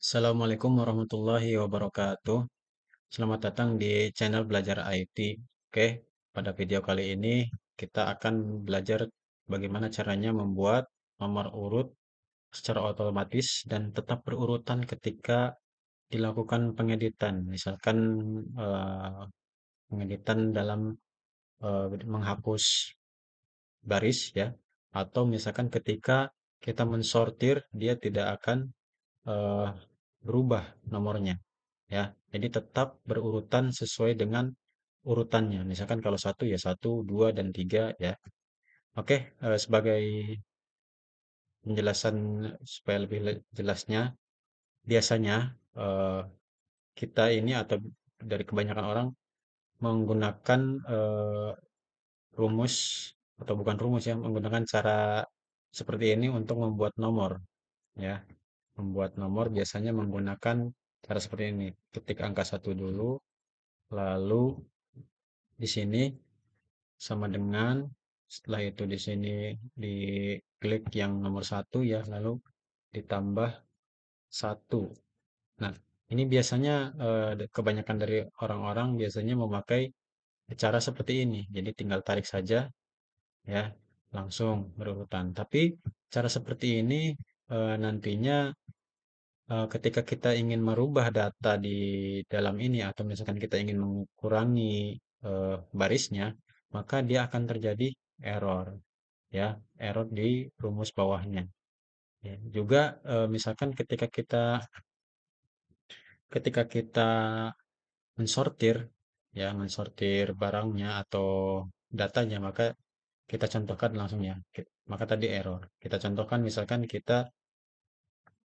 Assalamualaikum warahmatullahi wabarakatuh. Selamat datang di channel Belajar IT. Oke, pada video kali ini kita akan belajar bagaimana caranya membuat nomor urut secara otomatis dan tetap berurutan ketika dilakukan pengeditan. Misalkan pengeditan dalam menghapus baris ya, atau misalkan ketika kita mensortir dia tidak akan eh, berubah nomornya ya. Jadi tetap berurutan sesuai dengan urutannya. Misalkan kalau satu ya satu, dua dan tiga ya. Oke, sebagai penjelasan supaya lebih jelasnya, biasanya eh, kita ini atau dari kebanyakan orang menggunakan rumus atau bukan rumus ya, menggunakan cara seperti ini untuk membuat nomor ya. Membuat nomor biasanya menggunakan cara seperti ini. Ketik angka satu dulu, lalu di sini sama dengan setelah itu di sini diklik yang nomor satu ya, lalu ditambah satu. Nah, ini biasanya kebanyakan dari orang-orang biasanya memakai cara seperti ini. Jadi tinggal tarik saja ya, langsung berurutan. Tapi cara seperti ini nantinya ketika kita ingin merubah data di dalam ini atau misalkan kita ingin mengurangi barisnya, maka dia akan terjadi error ya, error di rumus bawahnya. Ya. Juga misalkan ketika kita mensortir ya, mensortir barangnya atau datanya, maka kita contohkan langsung ya. Maka tadi error. Kita contohkan misalkan kita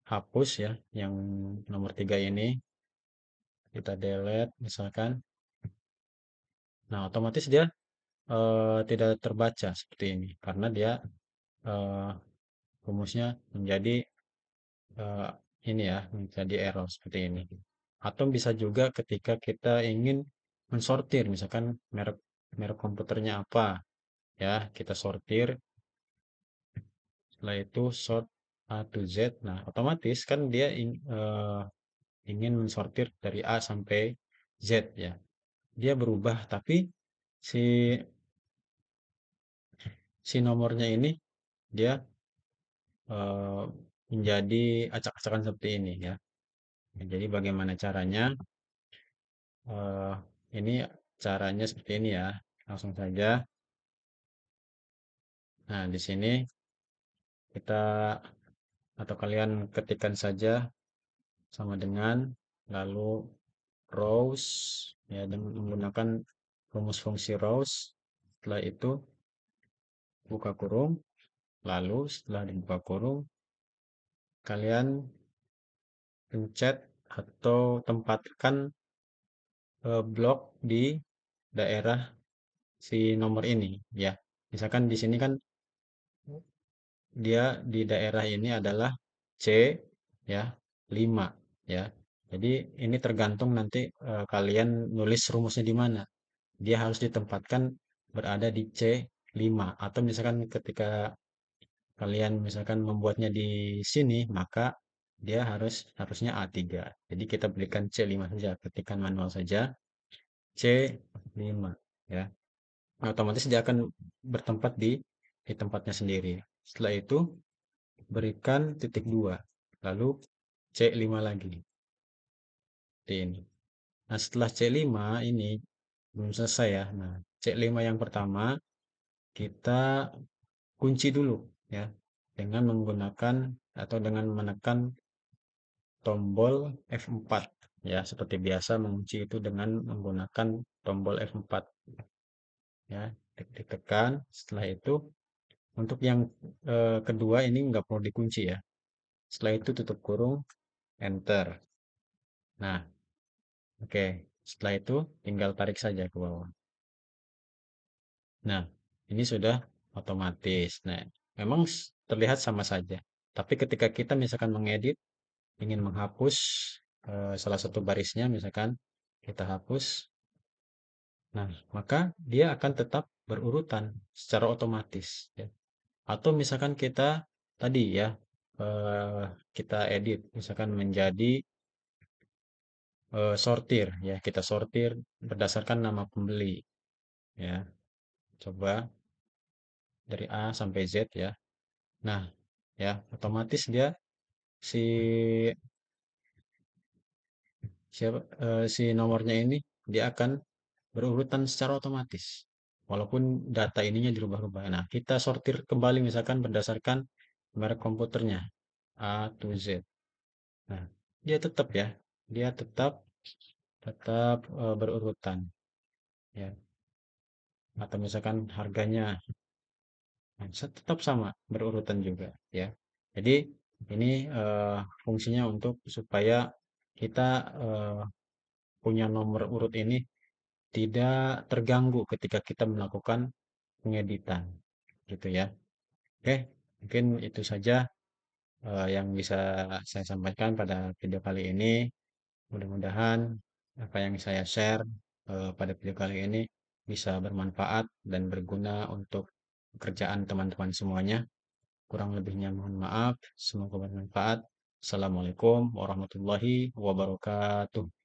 hapus ya yang nomor tiga ini, kita delete misalkan. Nah, otomatis dia tidak terbaca seperti ini karena dia eh, rumusnya menjadi eh, ini ya, menjadi error seperti ini. Atau bisa juga ketika kita ingin mensortir, misalkan merek merek komputernya apa, ya kita sortir, setelah itu sort A to Z. Nah, otomatis kan dia ingin mensortir dari A sampai Z ya. Dia berubah, tapi si si nomornya ini dia eh, menjadi acak-acakan seperti ini ya. Jadi bagaimana caranya? Eh, ini caranya seperti ini ya. Langsung saja. Nah, di sini kita atau kalian ketikkan saja sama dengan lalu rows ya dengan menggunakan rumus fungsi rows. Setelah itu buka kurung, lalu setelah dibuka kurung kalian pencet atau tempatkan blok di daerah si nomor ini ya. Misalkan di sini kan dia di daerah ini adalah C ya 5 ya. Jadi ini tergantung nanti kalian nulis rumusnya di mana. Dia harus ditempatkan berada di C5 atau misalkan ketika kalian misalkan membuatnya di sini maka dia harusnya A3. Jadi kita berikan C5 saja, ketikkan manual saja C5 ya. Otomatis dia akan bertempat di tempatnya sendiri. Setelah itu berikan titik dua, lalu C5 lagi. Seperti ini. Nah, setelah C5 ini belum selesai ya. Nah, C5 yang pertama kita kunci dulu ya dengan menggunakan atau dengan menekan tombol F4 ya. Seperti biasa mengunci itu dengan menggunakan tombol F4 ya. Ditekan. Setelah itu untuk yang kedua ini nggak perlu dikunci ya. Setelah itu tutup kurung, enter. Nah, oke. Setelah itu tinggal tarik saja ke bawah. Nah, ini sudah otomatis. Nah, memang terlihat sama saja. Tapi ketika kita misalkan mengedit, ingin menghapus salah satu barisnya, misalkan kita hapus. Nah, maka dia akan tetap berurutan secara otomatis. Ya. Atau misalkan kita tadi ya, eh, kita edit misalkan menjadi sortir ya, kita sortir berdasarkan nama pembeli ya. Coba dari A sampai Z ya. Nah, ya otomatis dia si si nomornya ini dia akan berurutan secara otomatis. Walaupun data ininya dirubah-rubah. Nah, kita sortir kembali misalkan berdasarkan merek komputernya A to Z. Nah, dia tetap ya, dia tetap tetap berurutan ya. Atau misalkan harganya tetap sama berurutan juga ya. Jadi ini fungsinya untuk supaya kita eh, punya nomor urut ini tidak terganggu ketika kita melakukan pengeditan gitu ya. Oke, mungkin itu saja yang bisa saya sampaikan pada video kali ini. Mudah-mudahan apa yang saya share pada video kali ini bisa bermanfaat dan berguna untuk pekerjaan teman-teman semuanya. Kurang lebihnya mohon maaf. Semoga bermanfaat. Assalamualaikum warahmatullahi wabarakatuh.